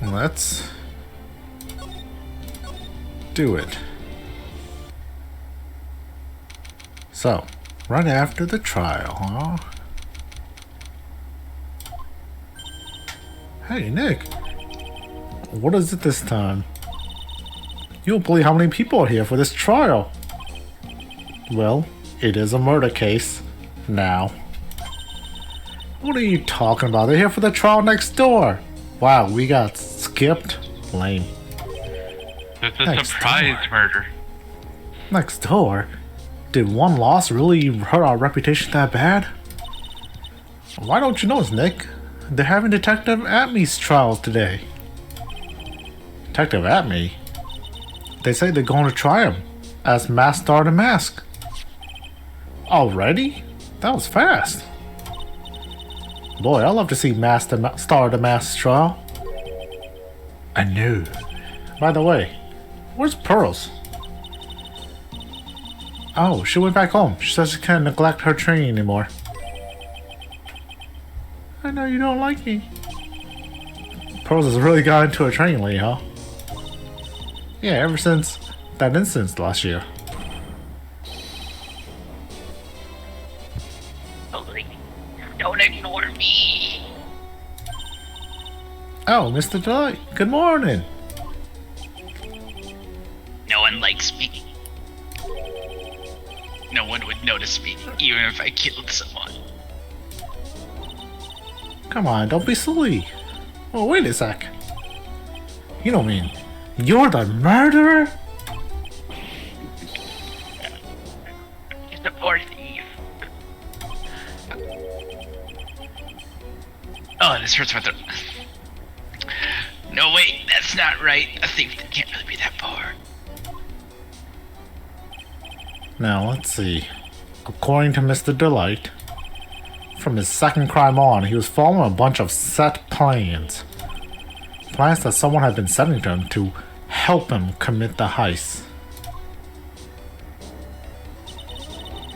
Let's do it. So, right after the trial, huh? Hey, Nick. What is it this time? You don't believe how many people are here for this trial. Well, it is a murder case. Now. What are you talking about? They're here for the trial next door. Wow, we got skipped? Lame. It's a surprise murder. Next door? Did one loss really hurt our reputation that bad? Why don't you notice, Nick? They're having Detective Atme's trial today. Detective Atme? They say they're going to try him as Masked Star the Mask. Already? That was fast. Boy, I'd love to see Star the Mask's trial. I knew. By the way, where's Pearls? Oh, she went back home. She says she can't neglect her training anymore. I know you don't like me. Pearls has really got into her training lately, huh? Yeah, ever since that incident last year. Don't ignore me. Oh, Mr. Delight, good morning. No one likes me. No one would notice me, even if I killed someone. Come on, don't be silly. Oh, wait a sec. You don't mean you're the murderer? Just a poor thief. Oh, this hurts my throat. No, wait, that's not right. A thief can't really be that poor. Now, let's see. According to Mr. Delight, from his second crime on, he was following a bunch of set plans. Plans that someone had been setting to him to help him commit the heist.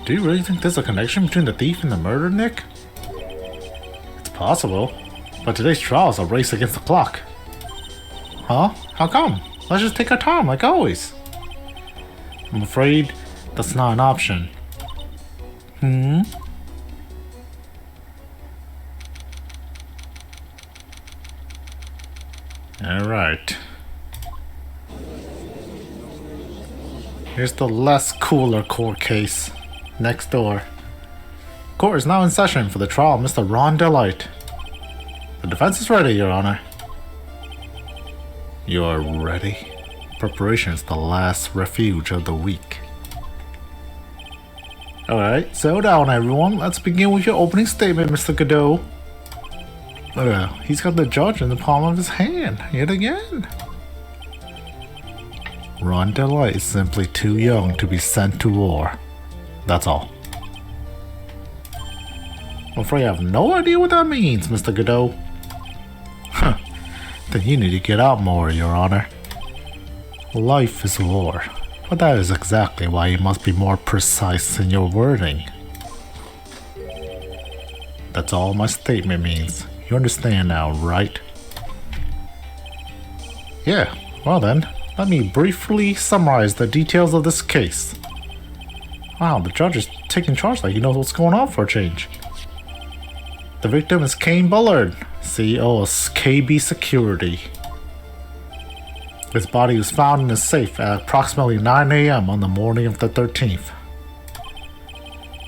Do you really think there's a connection between the thief and the murder, Nick? It's possible, but today's trial is a race against the clock. Huh? How come? Let's just take our time, like always. I'm afraid that's not an option. Alright. Here's the less cooler court case. Next door. Court is now in session for the trial of Mr. Ron Delight. The defense is ready, Your Honor. You are ready? Preparation is the last refuge of the weak. Alright, settle down everyone. Let's begin with your opening statement, Mr. Godot. He's got the judge in the palm of his hand, yet again. Ron Delight is simply too young to be sent to war. That's all. I'm afraid I have no idea what that means, Mr. Godot. Huh. Then you need to get out more, Your Honor. Life is war, but that is exactly why you must be more precise in your wording. That's all my statement means. You understand now, right? Yeah, well then, let me briefly summarize the details of this case. Wow, the judge is taking charge like he knows what's going on for a change. The victim is Kane Bullard, CEO of KB Security. His body was found in a safe at approximately 9 a.m. on the morning of the 13th.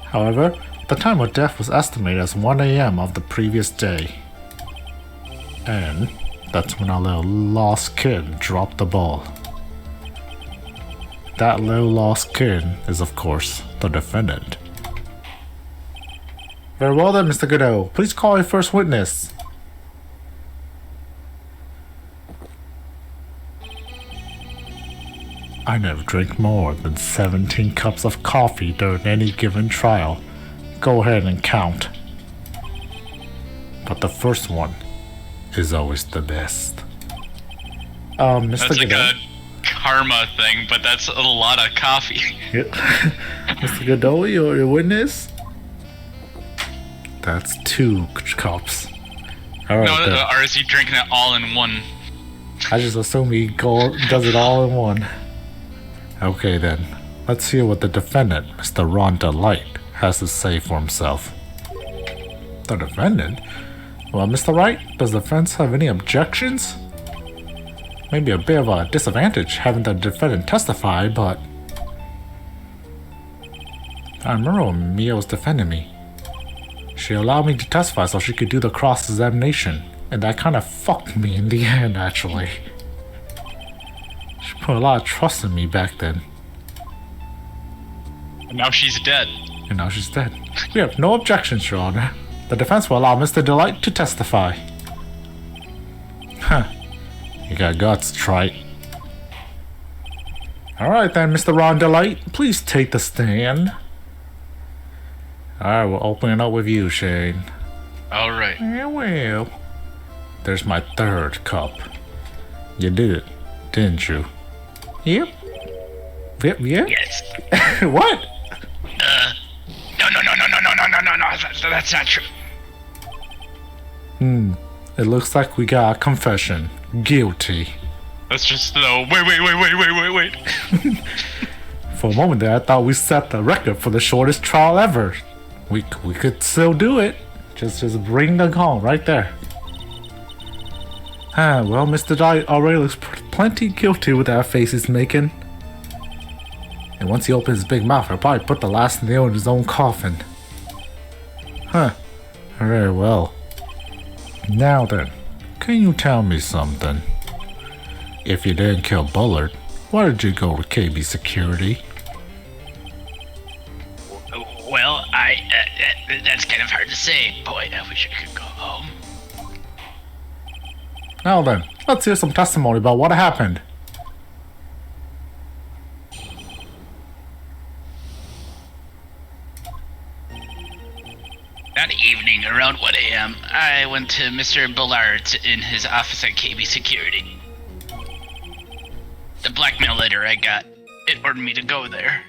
However, the time of death was estimated as 1 a.m. of the previous day. And that's when our little lost kid dropped the ball. That little lost kid is, of course, the defendant. Very well then, Mr. Godot. Please call your first witness. I never drink more than 17 cups of coffee during any given trial. Go ahead and count. But the first one is always the best. Mr. That's like Godot? a karma thing, but that's a lot of coffee. Yeah. Mr. Godot, your witness? That's 2 cups. Alright, No, or is he drinking it all in one? I just assume he does it all in one. Okay then, let's hear what the defendant, Mr. Rhonda Light, has to say for himself. The defendant? Well, Mr. Wright, does the defense have any objections? Maybe a bit of a disadvantage having the defendant testify, but... I remember when Mia was defending me. She allowed me to testify so she could do the cross-examination, and that kind of fucked me in the end, actually. She put a lot of trust in me back then. And now she's dead. And now she's dead. We have no objections, Your Honor. The defense will allow Mr. Delight to testify. Huh. You got guts, Trite. Alright then, Mr. Ron Delight, please take the stand. Alright, we'll open it up with you, Shane. Alright. Yeah, well. There's my third cup. You did it, didn't you? Yep. Yep, yeah? Yes. What? No. That's not true. It looks like we got a confession. Guilty. Let's just no. Wait. For a moment there, I thought we set the record for the shortest trial ever. We could still do it. Just bring the call right there. Well, Mr. Dye already looks plenty guilty with that face he's making. And once he opens his big mouth, he'll probably put the last nail in his own coffin. Very well. Now then, can you tell me something? If you didn't kill Bullard, why did you go to KB Security? Well, that's kind of hard to say. Boy, I wish I could go home. Now then, let's hear some testimony about what happened. That evening, around 1 a.m., I went to Mr. Bullard's in his office at KB Security. The blackmail letter I got, it ordered me to go there.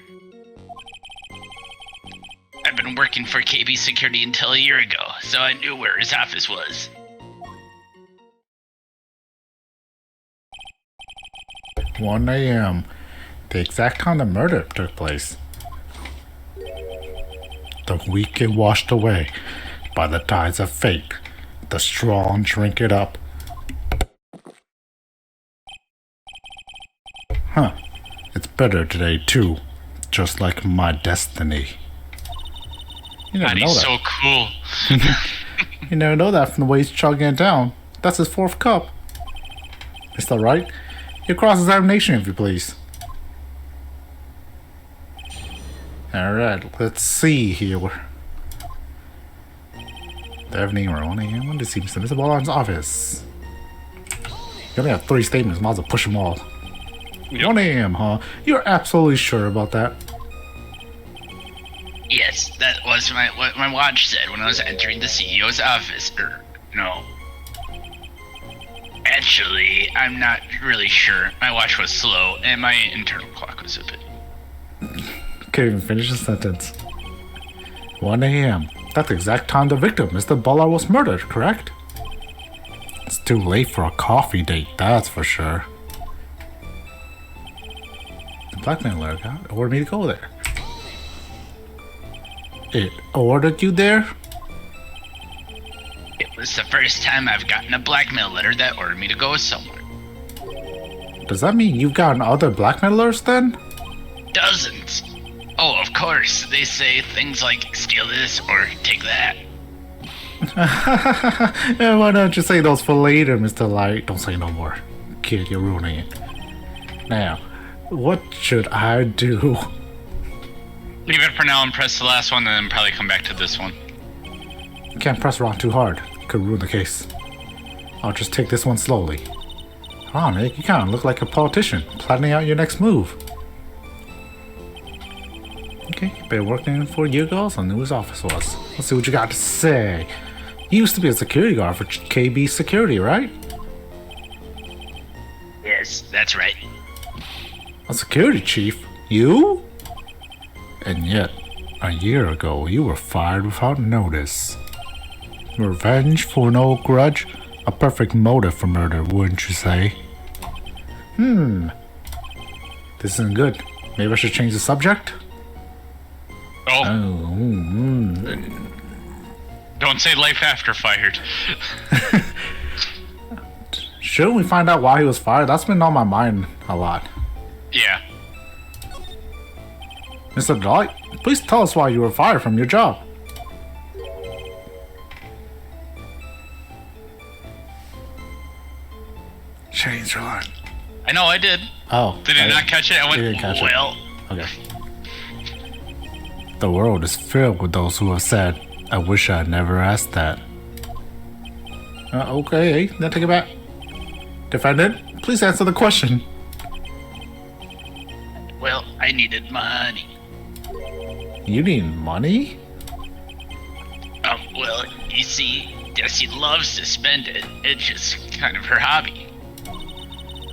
I've been working for KB Security until a year ago, so I knew where his office was. "1 a.m., the exact time the murder took place. The weak get washed away by the tides of fate. The strong drink it up. It's better today too, just like my destiny." You never God, know he's that. so cool. You never know that from the way he's chugging it down. That's his fourth cup. Mr. Wright, your cross-examination, if you please. Alright, let's see here. The evening around 1 a.m. when this seems to Mr. Ballard's office. You only have 3 statements, might as well push them all. Yep. 1 a.m., huh? You're absolutely sure about that? Yes, that was what my watch said when I was entering the CEO's office. No. Actually, I'm not really sure. My watch was slow, and my internal clock was a bit... Can't even finish the sentence. 1 a.m. That's the exact time the victim, Mr. Ballard, was murdered, correct? It's too late for a coffee date, that's for sure. The blackmailer ordered me to go there. It ordered you there? It was the first time I've gotten a blackmail letter that ordered me to go somewhere. Does that mean you've gotten other blackmailers then? Dozens. Oh, of course. They say things like, steal this or take that. Yeah, why don't you say those for later, Mr. Light? Don't say no more. Kid, you're ruining it. Now, what should I do? Leave it for now and press the last one, and then probably come back to this one. You can't press rock too hard. Could ruin the case. I'll just take this one slowly. Wow, Nick, you kind of look like a politician, planning out your next move. Okay, been working for a year ago, so I knew his office was. Let's see what you got to say. You used to be a security guard for KB Security, right? Yes, that's right. A security chief? You? And yet, a year ago, you were fired without notice. Revenge for no grudge? A perfect motive for murder, wouldn't you say? This isn't good. Maybe I should change the subject? Oh, Oh, don't say life after fired. Shouldn't we find out why he was fired? That's been on my mind a lot. Yeah. Mr. Wright, please tell us why you were fired from your job. Change your line. I know I did. Oh. Did you not catch it? I You went, didn't catch it. well, Okay. The world is filled with those who have said, I wish I had never asked that. Okay, then take it back. Defendant, please answer the question. Well, I needed money. You need money? Well, you see, Desi loves to spend it. It's just kind of her hobby.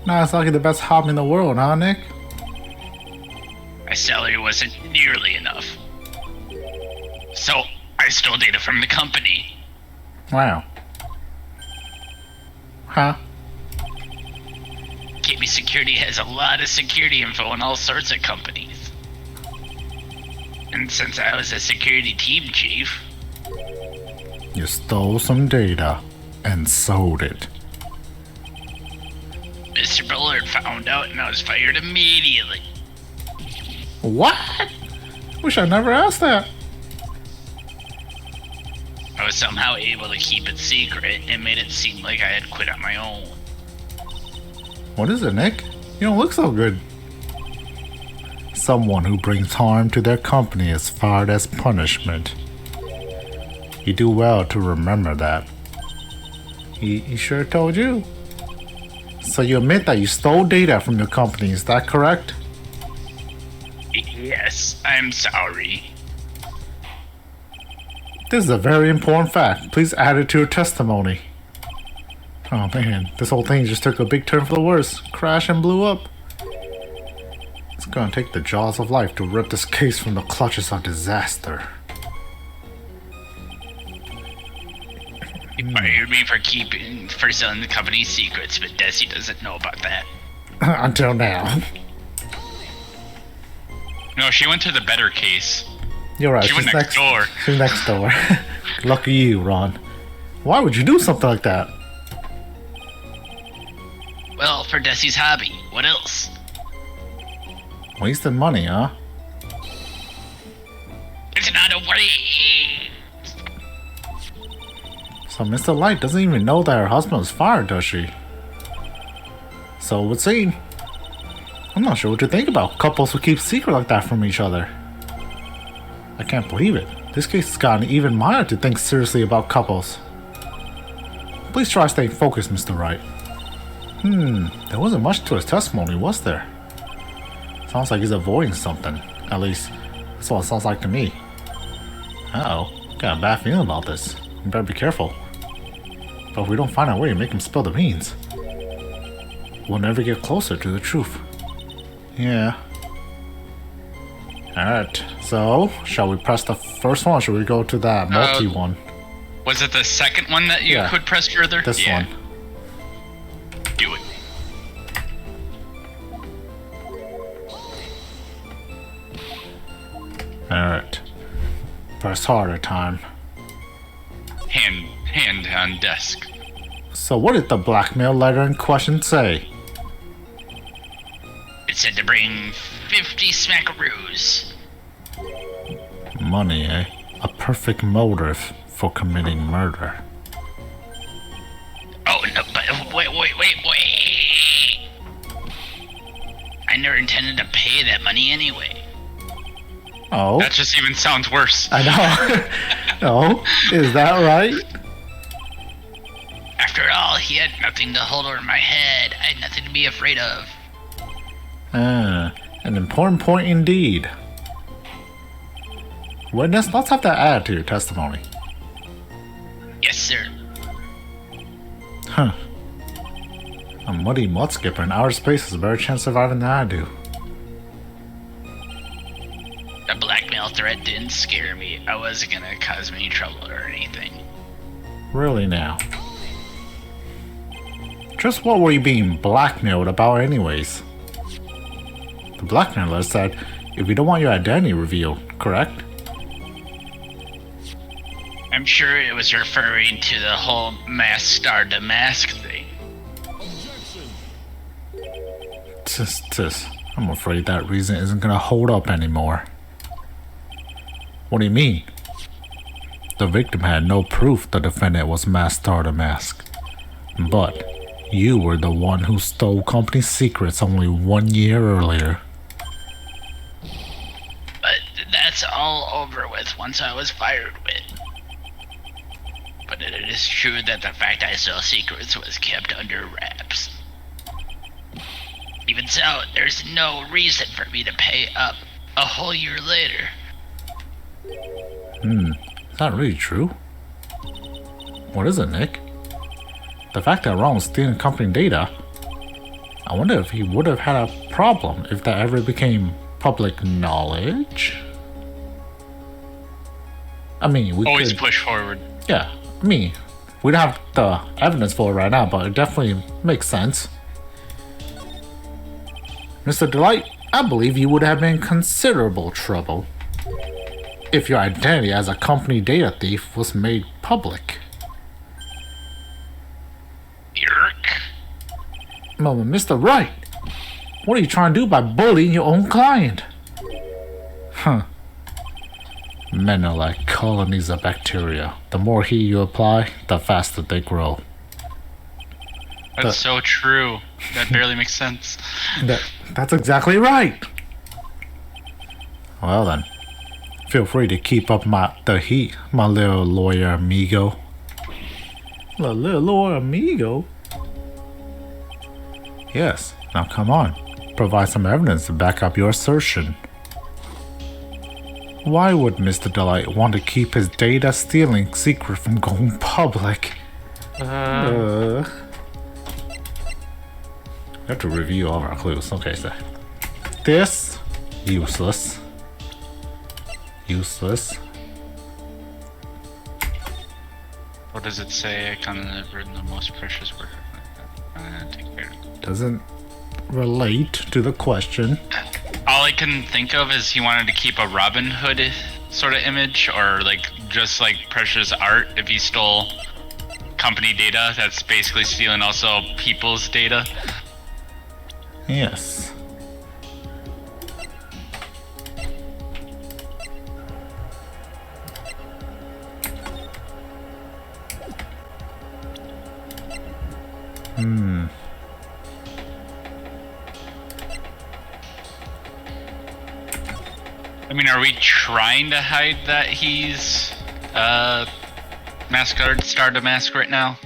Nah, it's like the best hobby in the world, huh, Nick? My salary wasn't nearly enough. So, I stole data from the company. Wow. Huh? KB Security has a lot of security info in all sorts of companies. And since I was a security team chief, You stole some data and sold it. Mr. Bullard found out and I was fired immediately. What? Wish I never asked that. I was somehow able to keep it secret and made it seem like I had quit on my own. What is it, Nick? You don't look so good. Someone who brings harm to their company is fired as punishment. You do well to remember that. He sure told you. So you admit that you stole data from your company, is that correct? Yes, I'm sorry. This is a very important fact. Please add it to your testimony. Oh man, this whole thing just took a big turn for the worse. Crashed and blew up. It's gonna take the jaws of life to rip this case from the clutches of disaster. He fired me for selling the company's secrets, but Desi doesn't know about that. Until now. no, she went to the better case. You're right. She went next door. She's next door. Lucky you, Ron. Why would you do something like that? Well, for Desi's hobby. What else? Wasting money, huh? It's not a waste. So Mr. Light doesn't even know that her husband was fired, does she? So it would seem. I'm not sure what to think about couples who keep secret like that from each other. I can't believe it. This case has gotten even milder to think seriously about couples. Please try staying focused, Mr. Wright. There wasn't much to his testimony, was there? Sounds like he's avoiding something. At least, that's what it sounds like to me. Uh-oh. Got a bad feeling about this. We better be careful. But if we don't find a way to make him spill the beans, we'll never get closer to the truth. Yeah. Alright, so, shall we press the first one or should we go to that multi one? Was it the second one that you Yeah. could press further? This one. Do it. Alright. Press harder time. Hand on desk. So what did the blackmail letter in question say? It said to bring 50 smackaroos. Money, eh? A perfect motive for committing murder. Oh, no, but wait. I never intended to pay that money anyway. Oh? That just even sounds worse. I know. Oh, is that right? After all, he had nothing to hold over my head. I had nothing to be afraid of. An important point indeed. Witness, let's have that added to your testimony. Yes, sir. Huh. A muddy mudskipper in outer space has a better chance of surviving than I do. The blackmail threat didn't scare me. I wasn't gonna cause me any trouble or anything. Really now. Just what were you being blackmailed about anyways? The blackmailer said if you don't want your identity revealed, correct? I'm sure it was referring to the whole mask star to mask thing. I'm afraid that reason isn't gonna hold up anymore. What do you mean? The victim had no proof the defendant was Masked Star the Mask. But you were the one who stole company secrets only 1 year earlier. But that's all over with once I was fired with. But it is true that the fact I stole secrets was kept under wraps. Even so, there's no reason for me to pay up a whole year later. Is that really true? What is it, Nick? The fact that Ron was stealing company data, I wonder if he would have had a problem if that ever became public knowledge? I mean, we Always could... push forward. Yeah, I mean, we don't have the evidence for it right now, but it definitely makes sense. Mr. Delight, I believe you would have been in considerable trouble if your identity as a company data thief was made public. Yerk. Mr. Wright, what are you trying to do by bullying your own client? Huh. Men are like colonies of bacteria. The more heat you apply, the faster they grow. That's so true. That barely makes sense. That's exactly right. Well then, feel free to keep up the heat, my little lawyer amigo. A little lawyer amigo? Yes, now come on. Provide some evidence to back up your assertion. Why would Mr. Delight want to keep his data stealing secret from going public? We have to review all of our clues. Okay, so this useless. What does it say? I kind of written the most precious work. Take care. Doesn't relate to the question. All I can think of is he wanted to keep a Robin Hood sort of image, or like just like precious art. If he stole company data, that's basically stealing also people's data. Yes. I mean, are we trying to hide that he's Masked Star to Mask right now?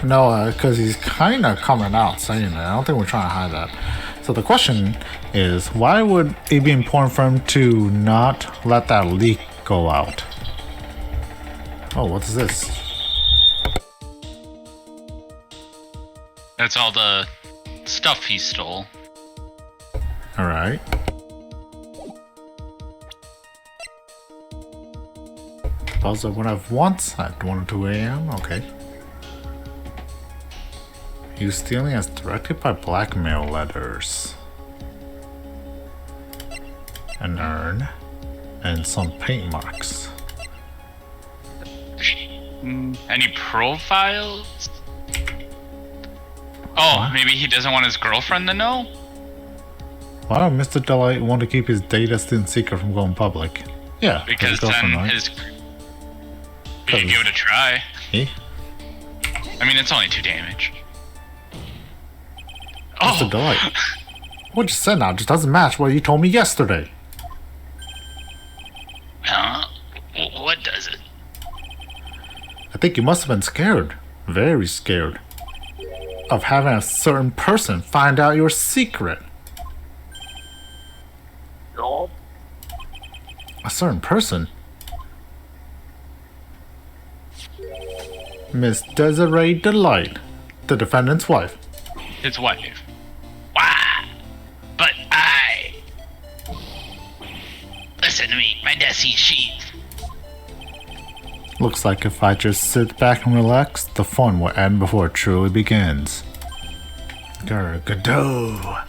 No, because he's kind of coming out saying that. I don't think we're trying to hide that. So the question is, why would it be important for him to not let that leak go out? Oh, what is this? That's all the stuff he stole. Alright. Buzzer went off once at 1 or 2 a.m. Okay. He was stealing as directed by blackmail letters. An urn. And some paint marks. Any profiles? Oh, What? maybe he doesn't want his girlfriend to know? Why would Mr. Delight want to keep his data still secret from going public? Yeah, Because girlfriend, then right? his... You should give it a try. Eh? I mean, it's only 2 damage. Mr. Oh! Delight. What you said now just doesn't match what you told me yesterday. Huh? What does it? I think you must have been scared. Very scared. Of having a certain person find out your secret. No. A certain person? Miss Desiree Delight, the defendant's wife. His wife. Why? But I... Listen to me, my Desi sheath. Looks like if I just sit back and relax, the fun will end before it truly begins. Godot.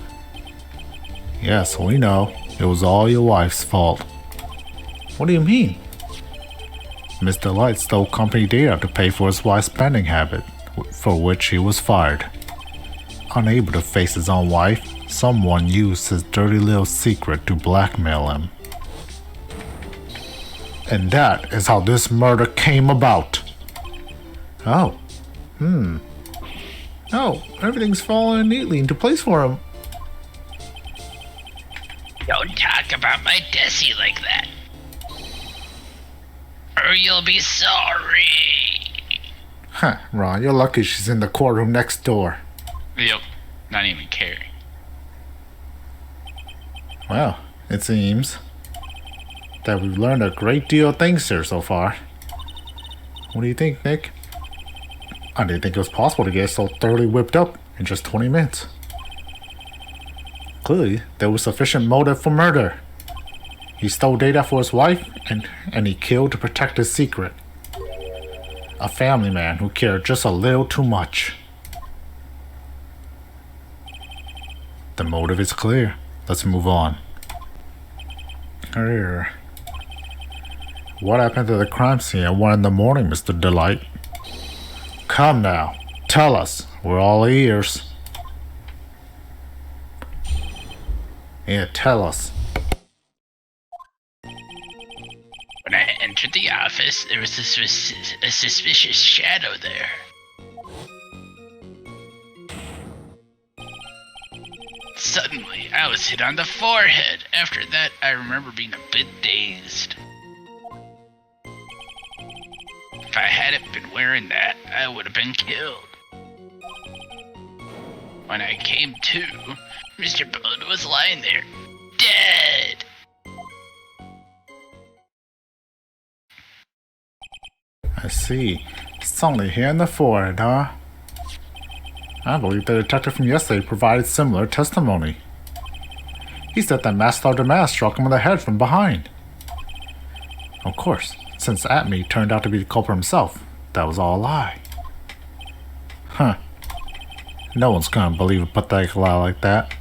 Yes, we know. It was all your wife's fault. What do you mean? Mr. Light stole company data to pay for his wife's spending habit, for which he was fired. Unable to face his own wife, someone used his dirty little secret to blackmail him. And that is how this murder came about. Oh. Oh, everything's falling neatly into place for him. Don't talk about my Desi like that. Or you'll be sorry. Huh, Ron, you're lucky she's in the courtroom next door. Yep, not even caring. Well, it seems that we've learned a great deal of things here so far. What do you think, Nick? I didn't think it was possible to get so thoroughly whipped up in just 20 minutes. Clearly, there was sufficient motive for murder. He stole data for his wife, and he killed to protect his secret. A family man who cared just a little too much. The motive is clear. Let's move on. Here. What happened to the crime scene at 1 in the morning, Mr. Delight? Come now, tell us. We're all ears. Yeah, tell us. When I entered the office, there was a suspicious shadow there. Suddenly, I was hit on the forehead. After that, I remember being a bit dazed. If I hadn't been wearing that, I would have been killed. When I came to, Mr. Blood was lying there, dead. I see. It's only here in the forehead, huh? I believe the detective from yesterday provided similar testimony. He said that Master Damas struck him in the head from behind. Of course, since Atme turned out to be the culprit himself, that was all a lie. Huh. No one's gonna believe a pathetic lie like that.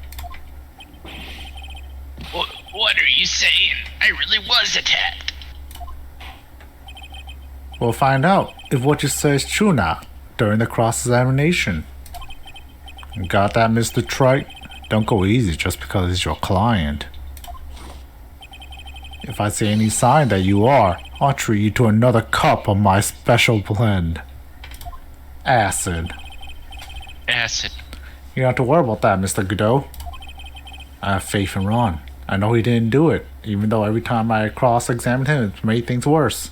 What are you saying? I really was attacked. We'll find out if what you say is true now during the cross-examination. Got that, Mr. Wright? Don't go easy just because he's your client. If I see any sign that you are, I'll treat you to another cup of my special blend. Acid. Acid. You don't have to worry about that, Mr. Godot. I have faith in Ron. I know he didn't do it, even though every time I cross-examined him, it made things worse.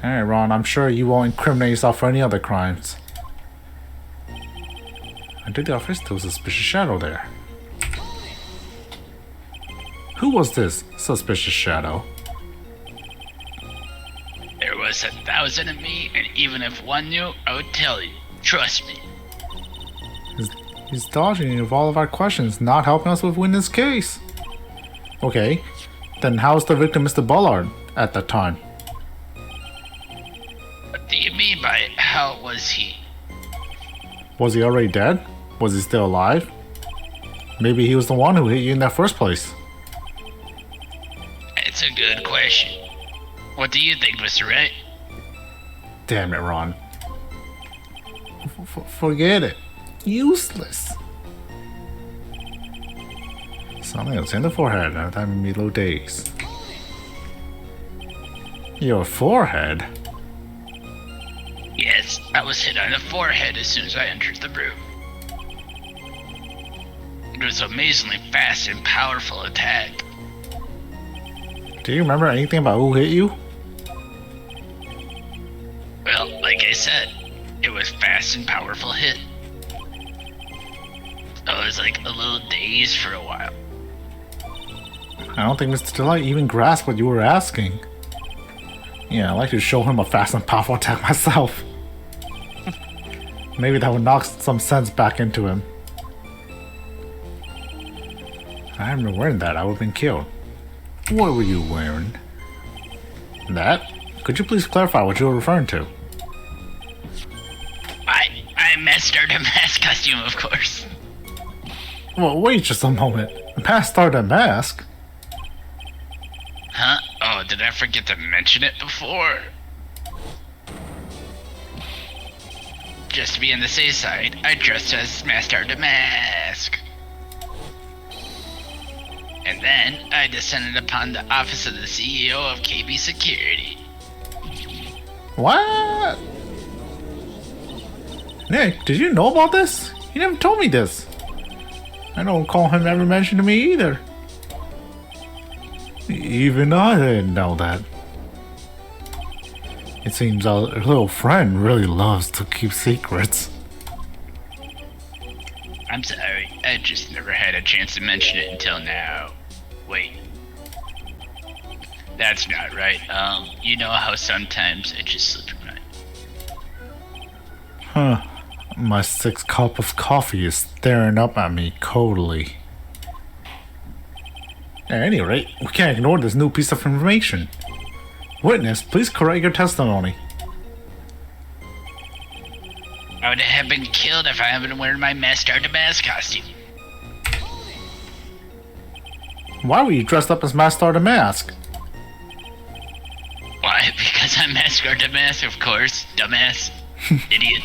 Alright, Ron, I'm sure you won't incriminate yourself for any other crimes. I did the office, there was a suspicious shadow there. Who was this suspicious shadow? There was 1,000 of me, and even if one knew, I would tell you. Trust me. He's dodging of all of our questions, not helping us with win this case. Okay, then how's the victim Mr. Bullard at that time? What do you mean by how was he? Was he already dead? Was he still alive? Maybe he was the one who hit you in the first place. That's a good question. What do you think, Mr. Wright? Damn it, Ron. Forget it. Useless. Something else in the forehead. Now that made me low days. Your forehead? Yes, I was hit on the forehead as soon as I entered the room. It was an amazingly fast and powerful attack. Do you remember anything about who hit you? Well, like I said, it was fast and powerful hit. I was like a little dazed for a while. I don't think Mr. Delight even grasped what you were asking. Yeah, I'd like to show him a fast and powerful attack myself. Maybe that would knock some sense back into him. If I hadn't been wearing that, I would have been killed. What were you wearing? That? Could you please clarify what you were referring to? I mastered a mask costume, of course. Well, wait just a moment. Master the mask? Huh? Oh, did I forget to mention it before? Just to be on the safe side, I dressed as Master the Mask. And then I descended upon the office of the CEO of KB Security. What? Nick, did you know about this? You never told me this. I don't recall him ever mentioning to me either. Even I didn't know that. It seems our little friend really loves to keep secrets. I'm sorry, I just never had a chance to mention it until now. Wait. That's not right. You know how sometimes it just slips my mind. Huh. My 6th cup of coffee is staring up at me coldly. At any rate, we can't ignore this new piece of information. Witness, please correct your testimony. I would have been killed if I hadn't worn my Master the Mask costume. Why were you dressed up as Master the Mask? Why? Because I'm Master the Mask, of course. Dumbass. Idiot.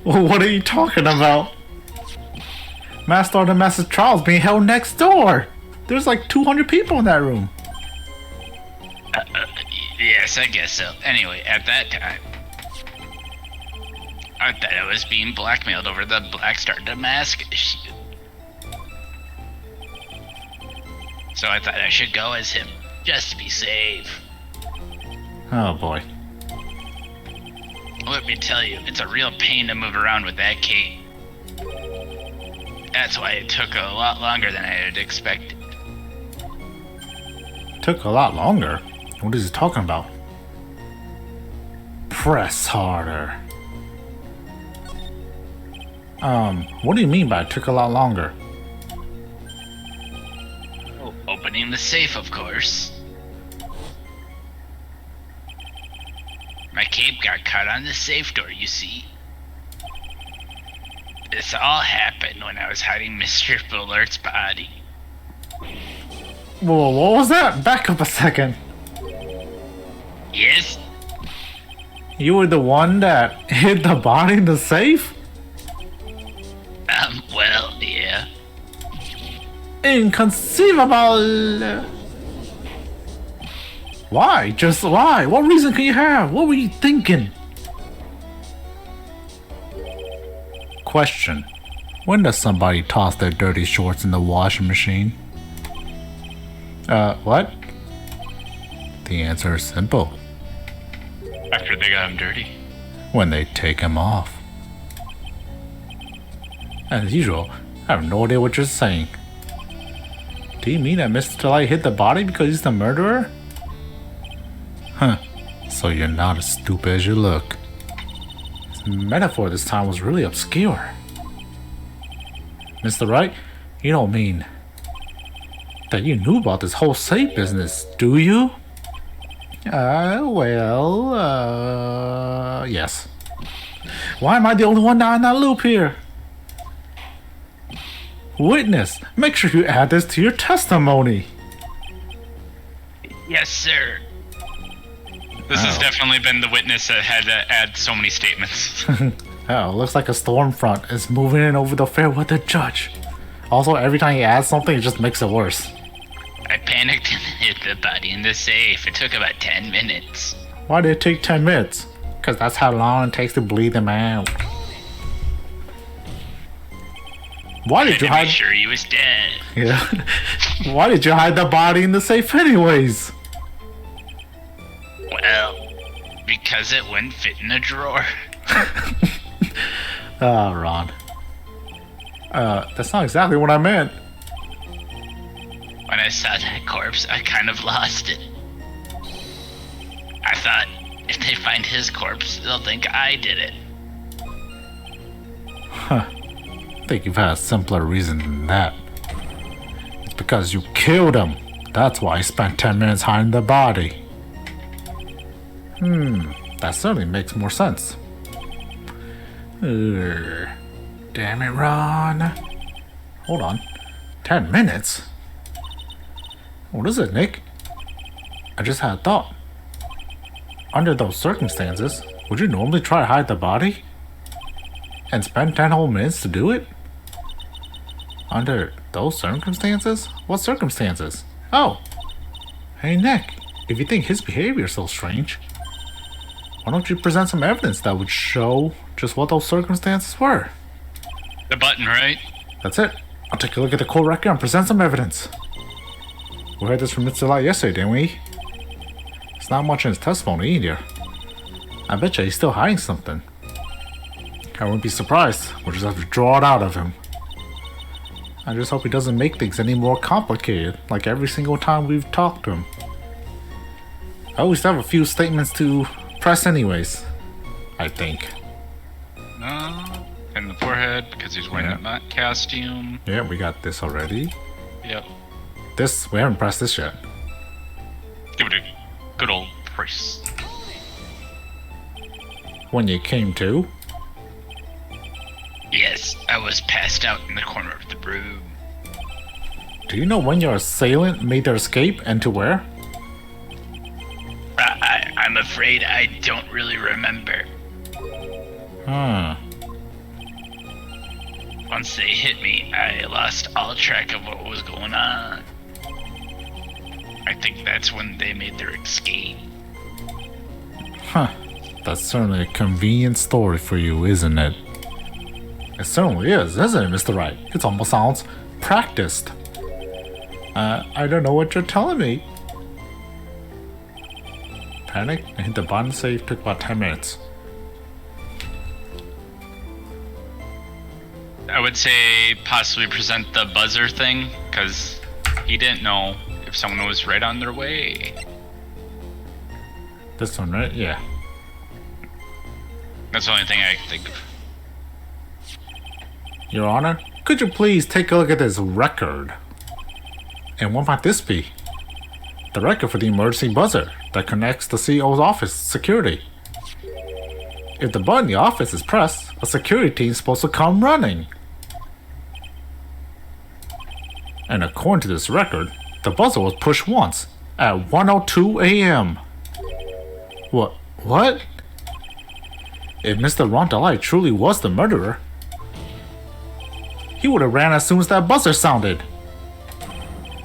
Well, what are you talking about? Master the Mask's trial's being held next door. There's like 200 people in that room. Yes, I guess so. Anyway, at that time, I thought I was being blackmailed over the Black Star the Mask issue. So I thought I should go as him, just to be safe. Oh boy. Let me tell you, it's a real pain to move around with that cape. That's why it took a lot longer than I had expected. Took a lot longer. What is he talking about? Press harder. What do you mean by it took a lot longer? Opening the safe, of course. My cape got caught on the safe door, you see. This all happened when I was hiding Mr. Bullard's body. Whoa, what was that? Back up a second. Yes? You were the one that hid the body in the safe? Well, yeah. Inconceivable! Why? Just why? What reason can you have? What were you thinking? Question. When does somebody toss their dirty shorts in the washing machine? What? The answer is simple. After they got him dirty. When they take him off. As usual, I have no idea what you're saying. Do you mean that Mr. Light hit the body because he's the murderer? Huh. So you're not as stupid as you look. His metaphor this time was really obscure. Mr. Wright, you don't mean that you knew about this whole safe business, do you? Yes. Why am I the only one now in that loop here? Witness, make sure you add this to your testimony. Yes, sir. This has definitely been the witness that had to add so many statements. Oh, looks like a storm front is moving in over the Fairweather Judge. Also, every time he adds something, it just makes it worse. I panicked and hid the body in the safe. It took about 10 minutes. Why did it take 10 minutes? Because that's how long it takes to bleed them out. Why did you hide? Make sure he was dead. Yeah. Why did you hide the body in the safe anyways? Well, because it wouldn't fit in a drawer. Ah, Ron. That's not exactly what I meant. When I saw that corpse, I kind of lost it. I thought, if they find his corpse, they'll think I did it. Huh. I think you've had a simpler reason than that. It's because you killed him. That's why I spent 10 minutes hiding the body. That certainly makes more sense. Damn it, Ron. Hold on. 10 minutes? What is it, Nick? I just had a thought. Under those circumstances, would you normally try to hide the body? And spend 10 whole minutes to do it? Under those circumstances? What circumstances? Oh! Hey, Nick, if you think his behavior is so strange, why don't you present some evidence that would show just what those circumstances were? The button, right? That's it. I'll take a look at the court record and present some evidence. We heard this from Mr. Light yesterday, didn't we? It's not much in his testimony either. I bet you he's still hiding something. I wouldn't be surprised. We'll just have to draw it out of him. I just hope he doesn't make things any more complicated, like every single time we've talked to him. I always have a few statements to press anyways, I think. No. In the forehead, because he's wearing that costume. Yeah, we got this already. Yep. This, we haven't pressed this yet. Give it a good old press. When you came to? Yes, I was passed out in the corner of the room. Do you know when your assailant made their escape and to where? I'm afraid I don't really remember. Once they hit me, I lost all track of what was going on. I think that's when they made their escape. That's certainly a convenient story for you, isn't it? It certainly is, isn't it, Mr. Wright? It almost sounds practiced. I don't know what you're telling me. Panic and hit the button save took about 10 minutes. I would say possibly present the buzzer thing, because he didn't know if someone was right on their way. This one, right? Yeah. That's the only thing I can think of. Your Honor, could you please take a look at this record? And what might this be? The record for the emergency buzzer that connects the CEO's office security. If the button in the office is pressed, a security team is supposed to come running. And according to this record, the buzzer was pushed once at 1:02 a.m. What? If Mr. Rondelai truly was the murderer, he would have ran as soon as that buzzer sounded.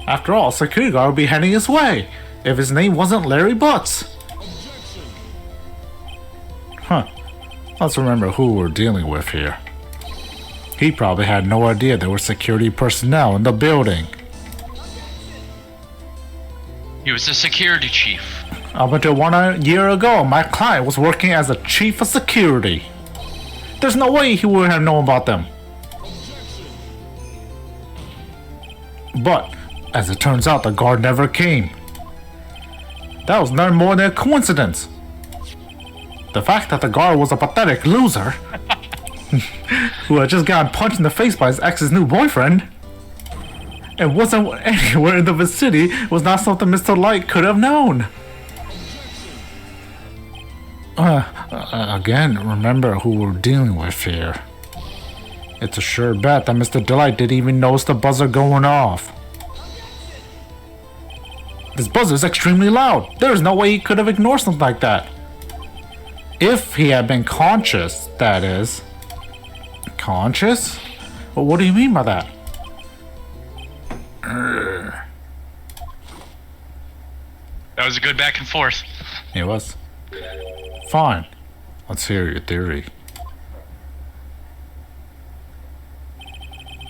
After all, a security guard would be heading his way if his name wasn't Larry Butts. Let's remember who we're dealing with here. He probably had no idea there were security personnel in the building. He was the security chief. Up until 1 year ago, my client was working as a chief of security. There's no way he would have known about them. But, as it turns out, the guard never came. That was none more than a coincidence. The fact that the guard was a pathetic loser who had just gotten punched in the face by his ex's new boyfriend and wasn't anywhere in the vicinity was not something Mr. Light could have known. Again, remember who we're dealing with here. It's a sure bet that Mr. Delight didn't even notice the buzzer going off. This buzzer is extremely loud. There is no way he could have ignored something like that. If he had been conscious, that is. Conscious? Well, what do you mean by that? That was a good back and forth. It was. Fine. Let's hear your theory.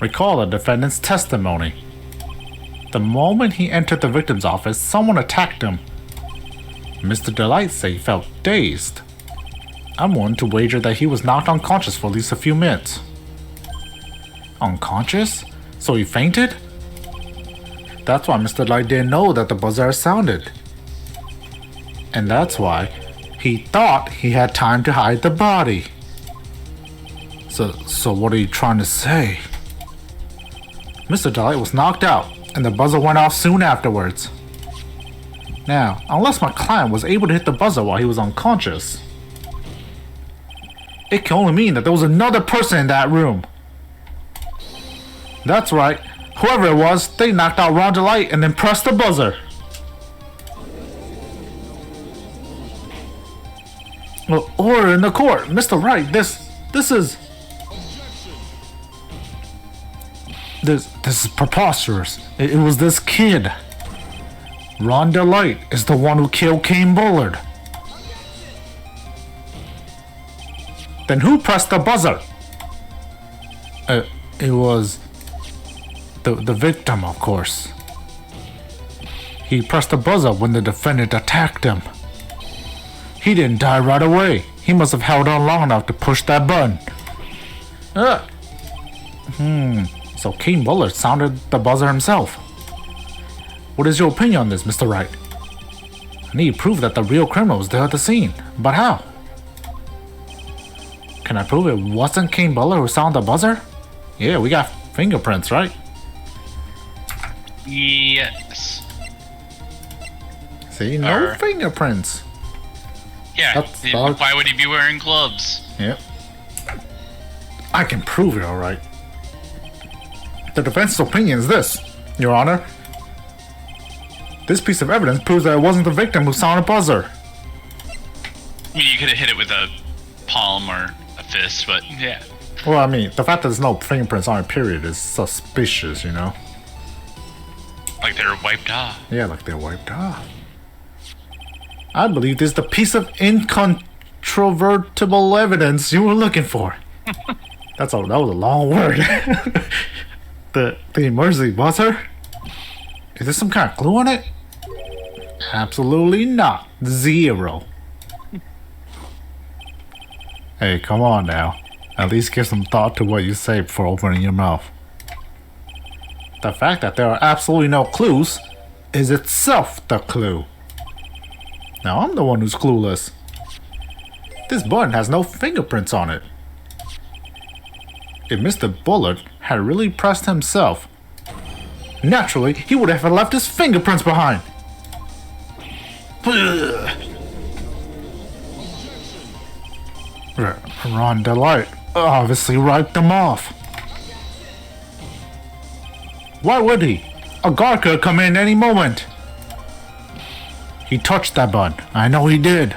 Recall the defendant's testimony. The moment he entered the victim's office, someone attacked him. Mr. Delight said he felt dazed. I'm willing to wager that he was knocked unconscious for at least a few minutes. Unconscious? So he fainted? That's why Mr. Delight didn't know that the buzzer sounded. And that's why he thought he had time to hide the body. So what are you trying to say? Mr. Delight was knocked out, and the buzzer went off soon afterwards. Now, unless my client was able to hit the buzzer while he was unconscious, it can only mean that there was another person in that room. That's right. Whoever it was, they knocked out Roger Light and then pressed the buzzer. Order in the court, Mr. Wright. This is preposterous. It was this kid. Rhonda Light is the one who killed Kane Bullard. Then who pressed the buzzer? It was the victim, of course. He pressed the buzzer when the defendant attacked him. He didn't die right away. He must have held on long enough to push that button. So Kane Bullard sounded the buzzer himself. What is your opinion on this, Mr. Wright? I need proof that the real criminal was there at the scene. But how? Can I prove it wasn't Kane Bullard who sounded the buzzer? Yeah, we got fingerprints, right? Yes. See, no fingerprints. Yeah, why would he be wearing gloves? Yep. I can prove it, alright. The defense's opinion is this, Your Honor. This piece of evidence proves that it wasn't the victim who sounded a buzzer. I mean, you could have hit it with a palm or a fist, but yeah. Well, I mean, the fact that there's no fingerprints on it, period, is suspicious, you know? Like they're wiped off. Yeah, like they're wiped off. I believe this is the piece of incontrovertible evidence you were looking for. That was a long word. the emergency buzzer? Is there some kind of clue on it? Absolutely not. 0. Hey, come on now. At least give some thought to what you say before opening your mouth. The fact that there are absolutely no clues is itself the clue. Now I'm the one who's clueless. This button has no fingerprints on it. If Mr. Bullard had really pressed himself, naturally he would have left his fingerprints behind. Ron Delight obviously wiped them off. Why would he? A guard could come in any moment. He touched that button. I know he did.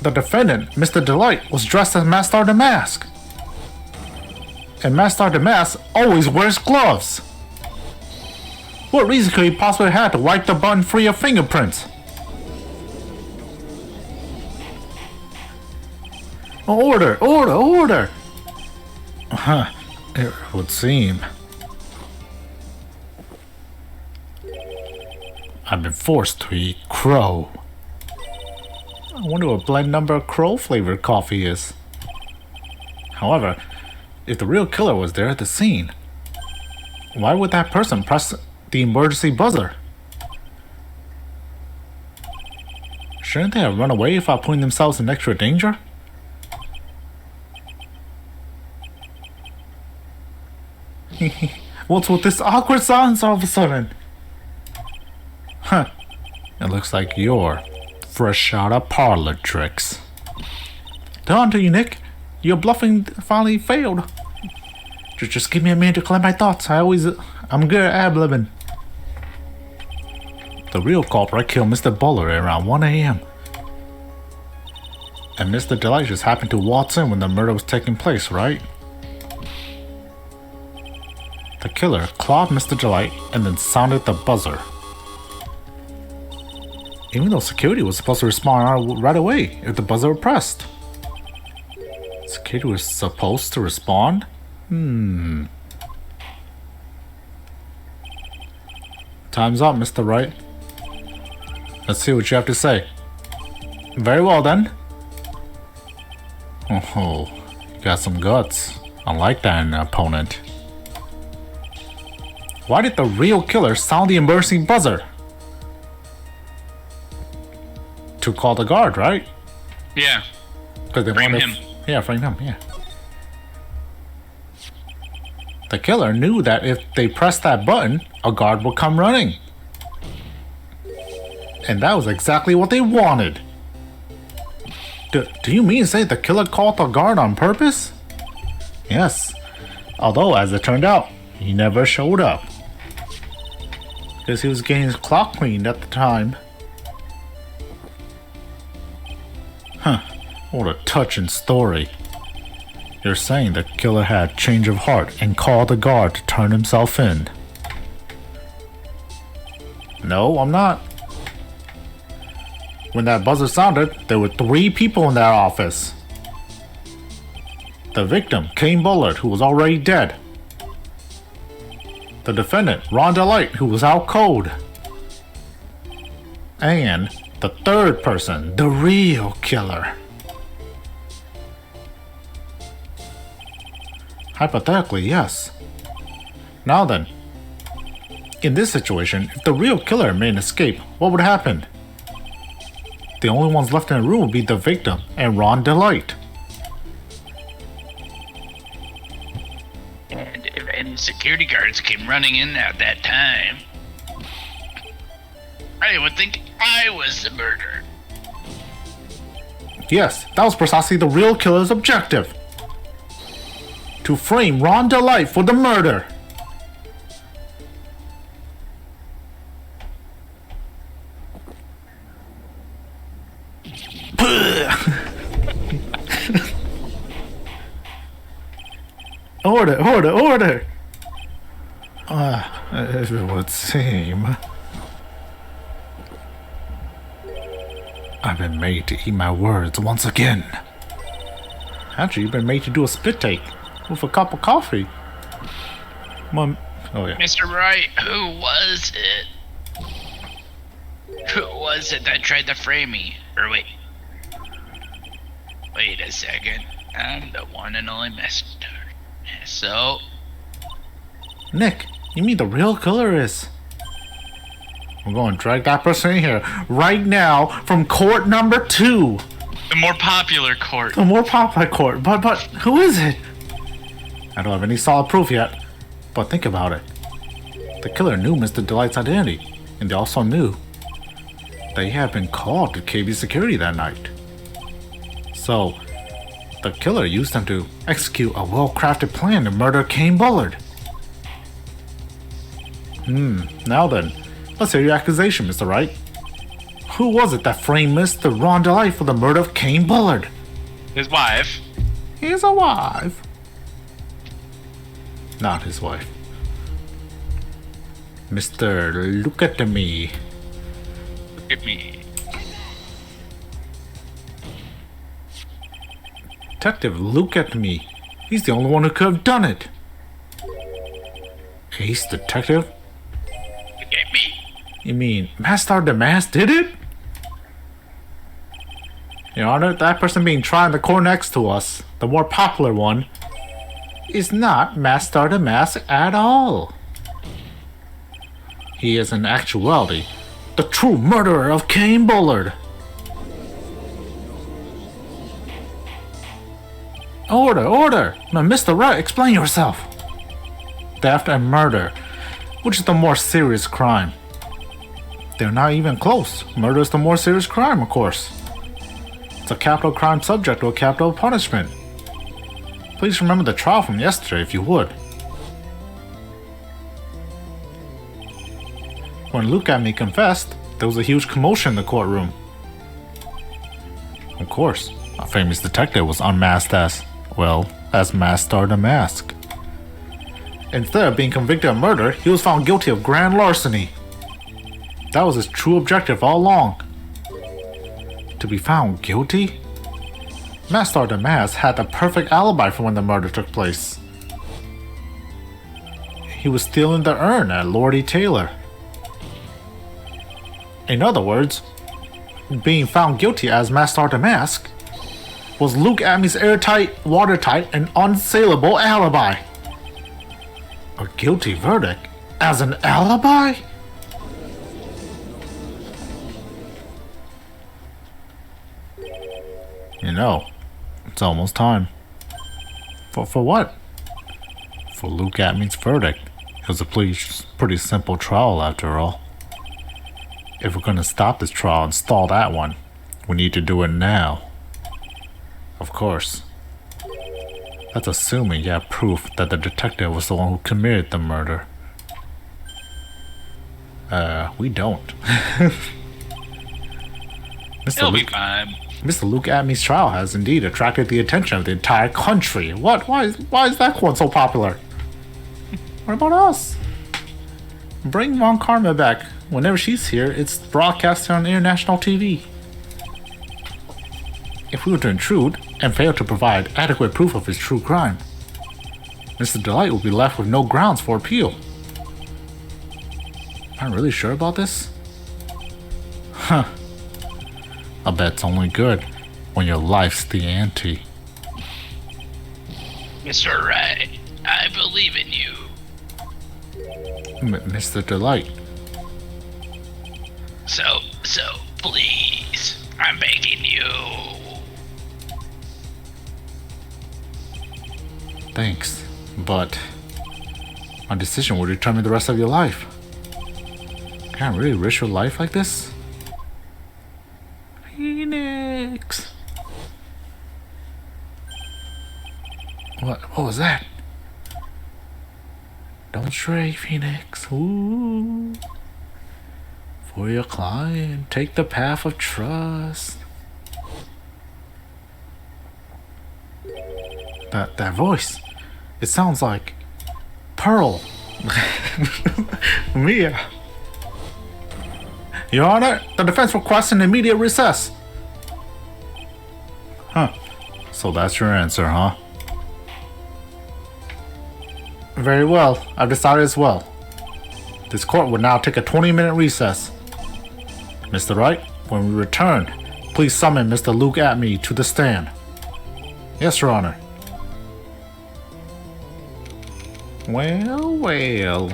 The defendant, Mr. Delight, was dressed as Master the Mask. And Master the Mask always wears gloves. What reason could he possibly have to wipe the button free of fingerprints? Order! Order! Order! It would seem. I've been forced to eat crow. I wonder what blend number crow flavored coffee is. However, if the real killer was there at the scene, why would that person press the emergency buzzer? Shouldn't they have run away without putting themselves in extra danger? What's with this awkward silence all of a sudden? Huh. It looks like you're fresh out of parlor tricks. Down to you, Nick. Your bluffing finally failed. Just give me a minute to collect my thoughts. I'm good at ad-libbing. The real culprit killed Mr. Bullard around 1 a.m. And Mr. Delight just happened to waltz in when the murder was taking place, right? The killer clawed Mr. Delight and then sounded the buzzer. Even though security was supposed to respond right away if the buzzer were pressed. Security was supposed to respond? Time's up, Mr. Wright. Let's see what you have to say. Very well then. Oh, you got some guts. I like that in an opponent. Why did the real killer sound the emergency buzzer? To call the guard, right? Yeah. Because they frame wanted him. Yeah, frame him, yeah. The killer knew that if they pressed that button, a guard would come running. And that was exactly what they wanted. Do you mean to say the killer called the guard on purpose? Yes. Although, as it turned out, he never showed up. Because he was getting his clock cleaned at the time. Huh. What a touching story. You're saying the killer had a change of heart and called the guard to turn himself in. No, I'm not. When that buzzer sounded, there were 3 people in that office. The victim, Kane Bullard, who was already dead. The defendant, Rhonda Light, who was out cold. And the third person, the real killer. Hypothetically, yes. Now then, in this situation, if the real killer made an escape, what would happen? The only ones left in the room would be the victim and Rhonda Light. And if any security guards came running in at that time, I would think I was the murderer. Yes, that was precisely the real killer's objective. To frame Rhonda Light for the murder. Order! It would seem I've been made to eat my words once again. Actually, you've been made to do a spit take with a cup of coffee. Oh yeah. Mr. Wright, who was it? Who was it that tried to frame me? Or wait a second. I'm the one and only messenger. So, Nick, you mean the real killer is? We're going to drag that person in here right now from court number 2. The more popular court. The more popular court. But who is it? I don't have any solid proof yet. But think about it. The killer knew Mr. Delight's identity. And they also knew that he had been called to KB security that night. So, the killer used them to execute a well-crafted plan to murder Kane Bullard. Now then, let's hear your accusation, Mr. Wright. Who was it that framed Mr. Rhonda Light for the murder of Kane Bullard? His wife. His wife. Not his wife. Mr. Look at me. Look at me. Detective, look at me. He's the only one who could have done it. Ace Detective? look at me. You mean Master the Mask did it? Your Honor, that person being tried in the court next to us, the more popular one, is not Master the Mask at all. He is in actuality the true murderer of Kane Bullard. Order! Now, Mr. Wright, explain yourself. Theft and murder. Which is the more serious crime? They're not even close. Murder is the more serious crime, of course. It's a capital crime subject to a capital punishment. Please remember the trial from yesterday, if you would. When Luke at me confessed, there was a huge commotion in the courtroom. Of course, a famous detective was unmasked as Master the Mask. Instead of being convicted of murder, he was found guilty of grand larceny. That was his true objective all along. To be found guilty? Master the Mask had the perfect alibi for when the murder took place. He was stealing the urn at Lordy Taylor. In other words, being found guilty as Master the Mask was Luke Amy's airtight, watertight, and unsaleable alibi. A guilty verdict as an alibi? You know, it's almost time. For what? For Luke Atmean's verdict. It was a pretty simple trial after all. If we're gonna stop this trial and stall that one, we need to do it now. Of course. That's assuming you have proof that the detective was the one who committed the murder. We don't. It'll be fine. Mr. Luke Atmey's trial has indeed attracted the attention of the entire country. What? Why is that one so popular? What about us? Bring Von Karma back. Whenever she's here, it's broadcasted on international TV. If we were to intrude and fail to provide adequate proof of his true crime, Mr. Delight will be left with no grounds for appeal. Am I really sure about this? Huh. I bet it's only good when your life's the ante. Mr. Wright, I believe in you. Mr. Delight. So, please, I'm begging you. Thanks, but my decision will determine the rest of your life. Can I really risk your life like this? Phoenix! What was that? Don't stray, Phoenix. Ooh. For your client, take the path of trust. That voice. It sounds like Pearl. Mia. Your Honor, the defense requests an immediate recess. Huh. So that's your answer, huh? Very well. I've decided as well. This court will now take a 20-minute recess. Mr. Wright, when we return, please summon Mr. Luke Atmey to the stand. Yes, Your Honor. Well.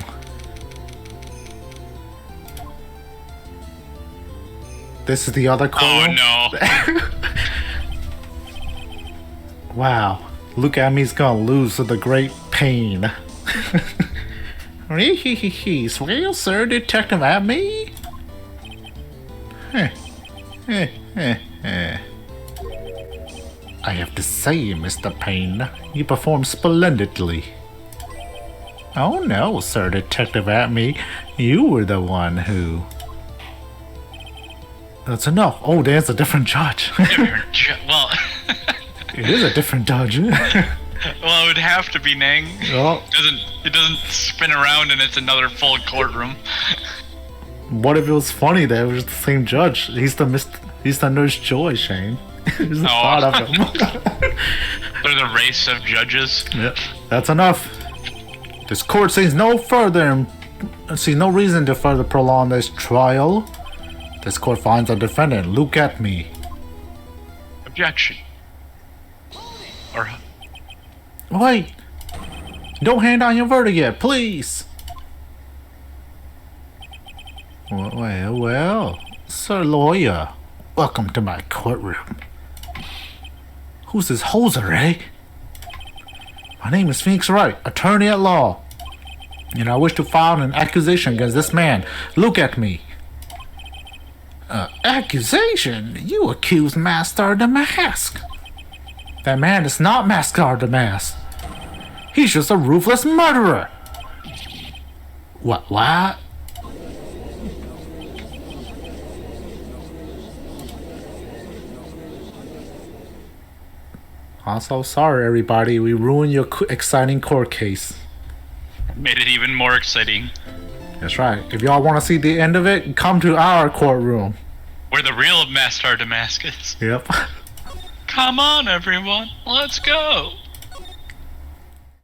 This is the other courtroom? Oh no. Wow. Luke Atmey's gonna lose to the great pain. Well, sir, Detective Atmey? I have to say, Mr. Payne, you performed splendidly. Oh no, Sir Detective Atmey, you were the one who... That's enough. Oh, there's a different judge. Well, it is a different judge. well, it would have to be Neng. Oh. It doesn't spin around and it's another full courtroom. What if it was funny that it was the same judge? He's the Nurse Joy, Shane. There's a thought of him. They're the race of judges. Yep, that's enough. This court sees no reason to further prolong this trial. This court finds the defendant, Luke Atmey. Objection. Or Wait! Don't hand down your verdict yet, please! Well, Sir Lawyer, welcome to my courtroom. Who's this hoser, eh? My name is Phoenix Wright, attorney at law. And I wish to file an accusation against this man, Luke Atmey. Accusation? You accuse Master the Mask. That man is not Master the Mask. He's just a ruthless murderer. What? I'm so sorry, everybody. We ruined your exciting court case. made it even more exciting. That's right. If y'all want to see the end of it, come to our courtroom. Where the real Master Damascus. Yep. Come on, everyone. Let's go.